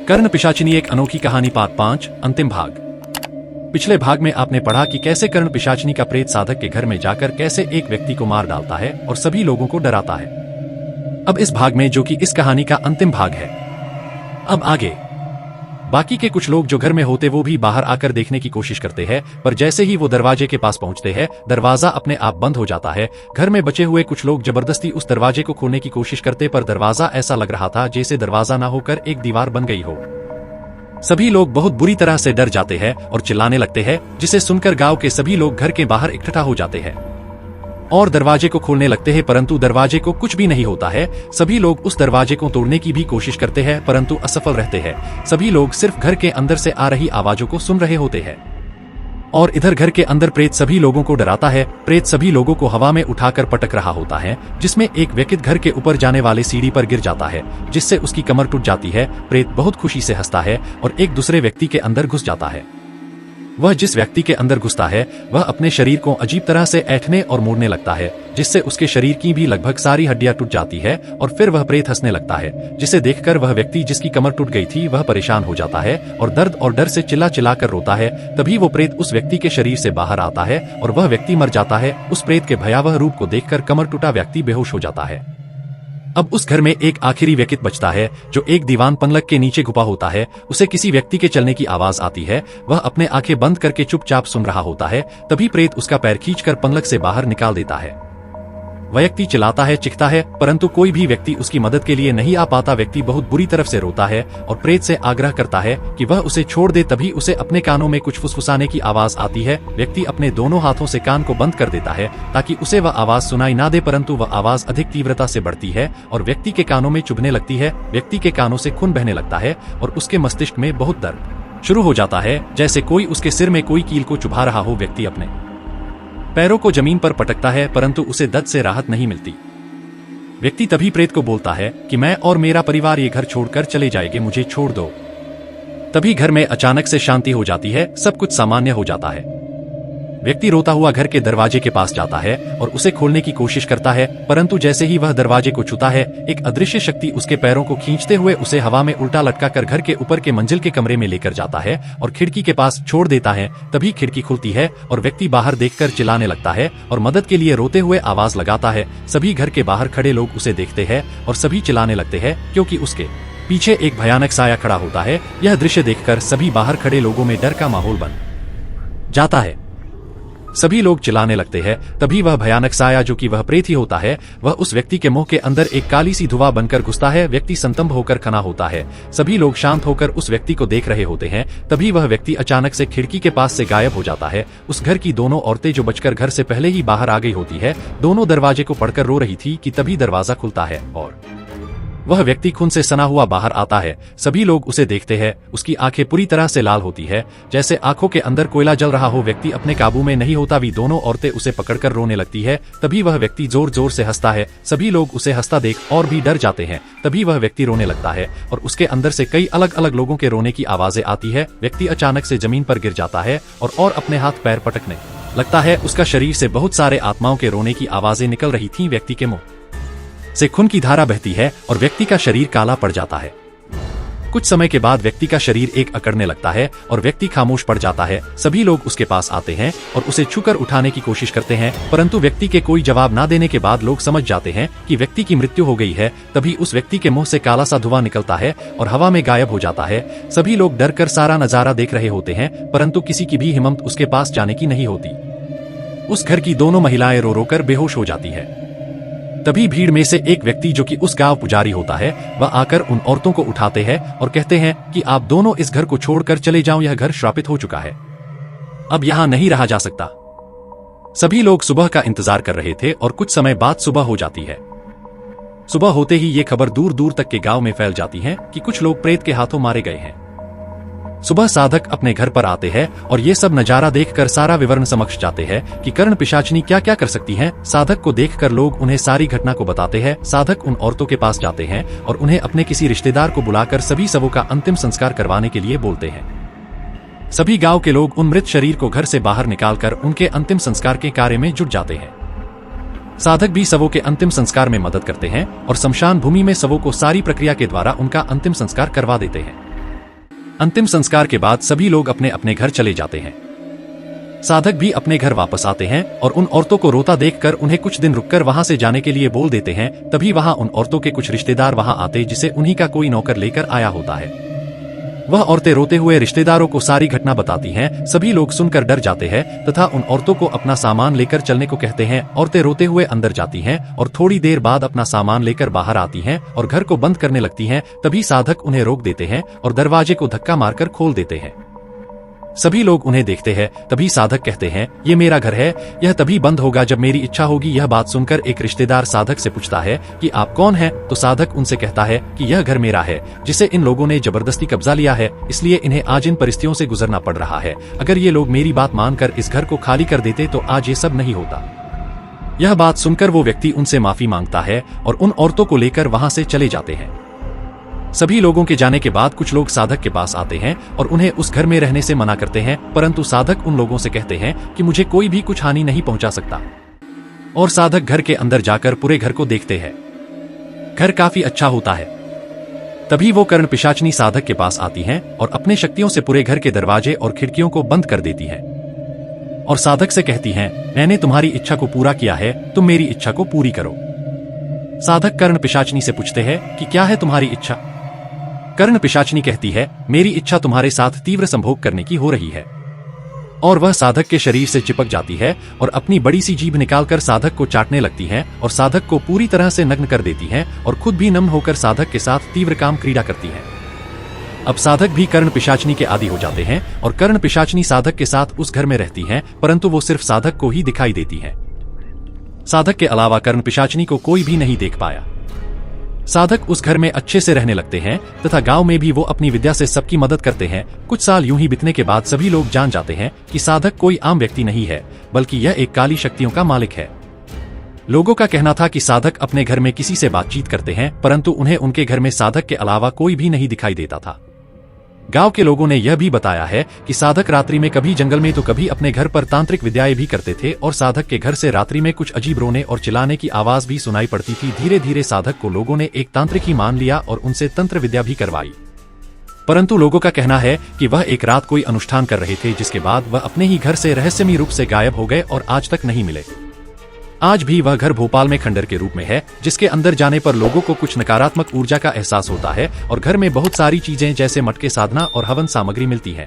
कर्ण पिशाचिनी एक अनोखी कहानी पार्ट 5 अंतिम भाग। पिछले भाग में आपने पढ़ा कि कैसे कर्ण पिशाचिनी का प्रेत साधक के घर में जाकर कैसे एक व्यक्ति को मार डालता है और सभी लोगों को डराता है। अब इस भाग में, जो कि इस कहानी का अंतिम भाग है, अब आगे बाकी के कुछ लोग जो घर में होते वो भी बाहर आकर देखने की कोशिश करते हैं, पर जैसे ही वो दरवाजे के पास पहुंचते हैं दरवाजा अपने आप बंद हो जाता है। घर में बचे हुए कुछ लोग जबरदस्ती उस दरवाजे को खोलने की कोशिश करते, पर दरवाजा ऐसा लग रहा था जैसे दरवाजा ना होकर एक दीवार बन गई हो। सभी लोग बहुत बुरी तरह से डर जाते हैं और चिल्लाने लगते हैं, जिसे सुनकर गांव के सभी लोग घर के बाहर इकट्ठा हो जाते हैं और दरवाजे को खोलने लगते हैं, परंतु दरवाजे को कुछ भी नहीं होता है। सभी लोग उस दरवाजे को तोड़ने की भी कोशिश करते हैं, परंतु असफल रहते हैं। सभी लोग सिर्फ घर के अंदर से आ रही आवाजों को सुन रहे होते हैं और इधर घर के अंदर प्रेत सभी लोगों को डराता है। प्रेत सभी लोगों को हवा में उठाकर पटक रहा होता है, जिसमें एक व्यक्ति घर के ऊपर जाने वाले सीढ़ी पर गिर जाता है, जिससे उसकी कमर टूट जाती है। प्रेत बहुत खुशी से हंसता है और एक दूसरे व्यक्ति के अंदर घुस जाता है। वह जिस व्यक्ति के अंदर घुसता है वह अपने शरीर को अजीब तरह से ऐंठने और मोड़ने लगता है, जिससे उसके शरीर की भी लगभग सारी हड्डियां टूट जाती है और फिर वह प्रेत हंसने लगता है, जिसे देखकर वह व्यक्ति जिसकी कमर टूट गई थी वह परेशान हो जाता है और दर्द और डर से चिल्ला चिल्ला कर रोता है। तभी वो प्रेत उस व्यक्ति के शरीर से बाहर आता है और वह व्यक्ति मर जाता है। उस प्रेत के भयावह रूप को देखकर कमर टूटा व्यक्ति बेहोश हो जाता है। अब उस घर में एक आखिरी व्यक्ति बचता है, जो एक दीवान पलंग के नीचे छुपा होता है। उसे किसी व्यक्ति के चलने की आवाज आती है। वह अपने आंखें बंद करके चुपचाप सुन रहा होता है। तभी प्रेत उसका पैर खींचकर पलंग से बाहर निकाल देता है। व्यक्ति चिल्लाता है, चिखता है, परंतु कोई भी व्यक्ति उसकी मदद के लिए नहीं आ पाता। व्यक्ति बहुत बुरी तरफ से रोता है और प्रेत से आग्रह करता है कि वह उसे छोड़ दे। तभी उसे अपने कानों में कुछ फुसफुसाने की आवाज आती है। व्यक्ति अपने दोनों हाथों से कान को बंद कर देता है ताकि उसे वह आवाज सुनाई ना दे, परंतु वह आवाज अधिक तीव्रता से बढ़ती है और व्यक्ति के कानों में चुभने लगती है। व्यक्ति के कानों से खून बहने लगता है और उसके मस्तिष्क में बहुत दर्द शुरू हो जाता है, जैसे कोई उसके सिर में कोई कील को चुभा रहा हो। व्यक्ति अपने पैरों को जमीन पर पटकता है, परंतु उसे दर्द से राहत नहीं मिलती। व्यक्ति तभी प्रेत को बोलता है कि मैं और मेरा परिवार ये घर छोड़कर चले जाएंगे, मुझे छोड़ दो। तभी घर में अचानक से शांति हो जाती है, सब कुछ सामान्य हो जाता है। व्यक्ति रोता हुआ घर के दरवाजे के पास जाता है और उसे खोलने की कोशिश करता है, परंतु जैसे ही वह दरवाजे को छूता है एक अदृश्य शक्ति उसके पैरों को खींचते हुए उसे हवा में उल्टा लटकाकर घर के ऊपर के मंजिल के कमरे में लेकर जाता है और खिड़की के पास छोड़ देता है। तभी खिड़की खुलती है और व्यक्ति बाहर देखकर चिल्लाने लगता है और मदद के लिए रोते हुए आवाज लगाता है। सभी घर के बाहर खड़े लोग उसे देखते हैं और सभी चिल्लाने लगते हैं, क्योंकि उसके पीछे एक भयानक साया खड़ा होता है। यह दृश्य देखकर सभी बाहर खड़े लोगों में डर का माहौल बन जाता है। सभी लोग चिल्लाने लगते हैं। तभी वह भयानक साया, जो कि वह प्रेत ही होता है, वह उस व्यक्ति के मुंह के अंदर एक काली सी धुआं बनकर घुसता है। व्यक्ति संतंब होकर खड़ा होता है। सभी लोग शांत होकर उस व्यक्ति को देख रहे होते हैं। तभी वह व्यक्ति अचानक से खिड़की के पास से गायब हो जाता है। उस घर की दोनों औरतें, जो बचकर घर से पहले ही बाहर आ गई होती है, दोनों दरवाजे को पकड़कर रो रही थी कि तभी दरवाजा खुलता है और वह व्यक्ति खून से सना हुआ बाहर आता है। सभी लोग उसे देखते हैं। उसकी आंखें पूरी तरह से लाल होती है, जैसे आंखों के अंदर कोयला जल रहा हो। व्यक्ति अपने काबू में नहीं होता। भी दोनों औरतें उसे पकड़कर रोने लगती है। तभी वह व्यक्ति जोर जोर से हंसता है। सभी लोग उसे हंसता देख और भी डर जाते हैं। तभी वह व्यक्ति रोने लगता है और उसके अंदर से कई अलग अलग लोगों के रोने की आवाजें आती है। व्यक्ति अचानक से जमीन पर गिर जाता है और अपने हाथ पैर पटकने लगता है। उसका शरीर से बहुत सारे आत्माओं के रोने की आवाजें निकल रही थीं। व्यक्ति के मुंह से खून की धारा बहती है और व्यक्ति का शरीर काला पड़ जाता है। कुछ समय के बाद व्यक्ति का शरीर एक अकड़ने लगता है और व्यक्ति खामोश पड़ जाता है। सभी लोग उसके पास आते हैं और उसे छूकर उठाने की कोशिश करते हैं, परंतु व्यक्ति के कोई जवाब ना देने के बाद लोग समझ जाते हैं कि व्यक्ति की मृत्यु हो गई है। तभी उस व्यक्ति के मुंह से काला सा धुआं निकलता है और हवा में गायब हो जाता है। सभी लोग डर कर सारा नजारा देख रहे होते हैं, परंतु किसी की भी हिम्मत उसके पास जाने की नहीं होती। उस घर की दोनों महिलाएं रो रो कर बेहोश हो जाती है। तभी भीड़ में से एक व्यक्ति, जो कि उस गांव पुजारी होता है, वह आकर उन औरतों को उठाते हैं और कहते हैं कि आप दोनों इस घर को छोड़कर चले जाओ, यह घर श्रापित हो चुका है, अब यहाँ नहीं रहा जा सकता। सभी लोग सुबह का इंतजार कर रहे थे और कुछ समय बाद सुबह हो जाती है। सुबह होते ही ये खबर दूर दूर तक के गांव में फैल जाती है कि कुछ लोग प्रेत के हाथों मारे गए हैं। सुबह साधक अपने घर पर आते हैं और ये सब नजारा देखकर सारा विवरण समक्ष जाते हैं कि कर्ण पिशाचिनी क्या क्या कर सकती हैं। साधक को देखकर लोग उन्हें सारी घटना को बताते हैं। साधक उन औरतों के पास जाते हैं और उन्हें अपने किसी रिश्तेदार को बुलाकर सभी शवों का अंतिम संस्कार करवाने के लिए बोलते हैं। सभी गांव के लोग उन मृत शरीर को घर से बाहर निकालकर उनके अंतिम संस्कार के कार्य में जुट जाते हैं। साधक भी शवों के अंतिम संस्कार में मदद करते हैं और शमशान भूमि में शवों को सारी प्रक्रिया के द्वारा उनका अंतिम संस्कार करवा देते हैं। अंतिम संस्कार के बाद सभी लोग अपने अपने घर चले जाते हैं। साधक भी अपने घर वापस आते हैं और उन औरतों को रोता देखकर उन्हें कुछ दिन रुककर वहां से जाने के लिए बोल देते हैं। तभी वहां उन औरतों के कुछ रिश्तेदार वहां आते जिसे उन्हीं का कोई नौकर लेकर आया होता है। वह औरतें रोते हुए रिश्तेदारों को सारी घटना बताती हैं। सभी लोग सुनकर डर जाते हैं तथा उन औरतों को अपना सामान लेकर चलने को कहते हैं। औरतें रोते हुए अंदर जाती हैं और थोड़ी देर बाद अपना सामान लेकर बाहर आती हैं और घर को बंद करने लगती हैं। तभी साधक उन्हें रोक देते हैं और दरवाजे को धक्का मारकर खोल देते हैं। सभी लोग उन्हें देखते हैं। तभी साधक कहते हैं, ये मेरा घर है, यह तभी बंद होगा जब मेरी इच्छा होगी। यह बात सुनकर एक रिश्तेदार साधक से पूछता है कि आप कौन हैं? तो साधक उनसे कहता है कि यह घर मेरा है, जिसे इन लोगों ने जबरदस्ती कब्जा लिया है, इसलिए इन्हें आज इन परिस्थितियों से गुजरना पड़ रहा है। अगर ये लोग मेरी बात मानकर इस घर को खाली कर देते तो आज ये सब नहीं होता। यह बात सुनकर वो व्यक्ति उनसे माफी मांगता है और उन औरतों को लेकर वहां से चले जाते हैं। सभी लोगों के जाने के बाद कुछ लोग साधक के पास आते हैं और उन्हें उस घर में रहने से मना करते हैं, परंतु साधक उन लोगों से कहते हैं कि मुझे कोई भी कुछ हानि नहीं पहुंचा सकता। और साधक घर के अंदर जाकर पूरे घर को देखते हैं। घर काफी अच्छा होता है। तभी वो कर्ण पिशाचनी साधक के पास आती हैं और अपने शक्तियों से पूरे घर के दरवाजे और खिड़कियों को बंद कर देती हैं और साधक से कहती हैं, मैंने तुम्हारी इच्छा को पूरा किया है, तुम मेरी इच्छा को पूरी करो। साधक कर्ण पिशाचनी से पूछते हैं कि क्या है तुम्हारी इच्छा? कर्ण पिशाचनी कहती है, मेरी इच्छा तुम्हारे साथ तीव्र संभोग करने की हो रही है। और वह साधक के शरीर से चिपक जाती है और अपनी बड़ी सी जीभ निकालकर साधक को चाटने लगती है और साधक को पूरी तरह से नग्न कर देती है और खुद भी नग्न होकर साधक के साथ तीव्र काम क्रीड़ा करती है। अब साधक भी कर्ण पिशाचनी के आदी हो जाते हैं और कर्ण पिशाचनी साधक के साथ उस घर में रहती हैं, परंतु वो सिर्फ साधक को ही दिखाई देती है। साधक के अलावा कर्ण पिशाचनी को कोई भी नहीं देख पाया। साधक उस घर में अच्छे से रहने लगते हैं तथा गांव में भी वो अपनी विद्या से सबकी मदद करते हैं। कुछ साल यूं ही बीतने के बाद सभी लोग जान जाते हैं कि साधक कोई आम व्यक्ति नहीं है, बल्कि यह एक काली शक्तियों का मालिक है। लोगों का कहना था कि साधक अपने घर में किसी से बातचीत करते हैं, परंतु उन्हें उनके घर में साधक के अलावा कोई भी नहीं दिखाई देता था। गांव के लोगों ने यह भी बताया है कि साधक रात्रि में कभी जंगल में तो कभी अपने घर पर तांत्रिक विद्याएं भी करते थे और साधक के घर से रात्रि में कुछ अजीब रोने और चिल्लाने की आवाज भी सुनाई पड़ती थी। धीरे धीरे साधक को लोगों ने एक तांत्रिक ही मान लिया और उनसे तंत्र विद्या भी करवाई। परंतु लोगों का कहना है कि वह एक रात कोई अनुष्ठान कर रहे थे, जिसके बाद वह अपने ही घर से रहस्यमयी रूप से गायब हो गए और आज तक नहीं मिले। आज भी वह घर भोपाल में खंडर के रूप में है, जिसके अंदर जाने पर लोगों को कुछ नकारात्मक ऊर्जा का एहसास होता है और घर में बहुत सारी चीजें जैसे मटके, साधना और हवन सामग्री मिलती है।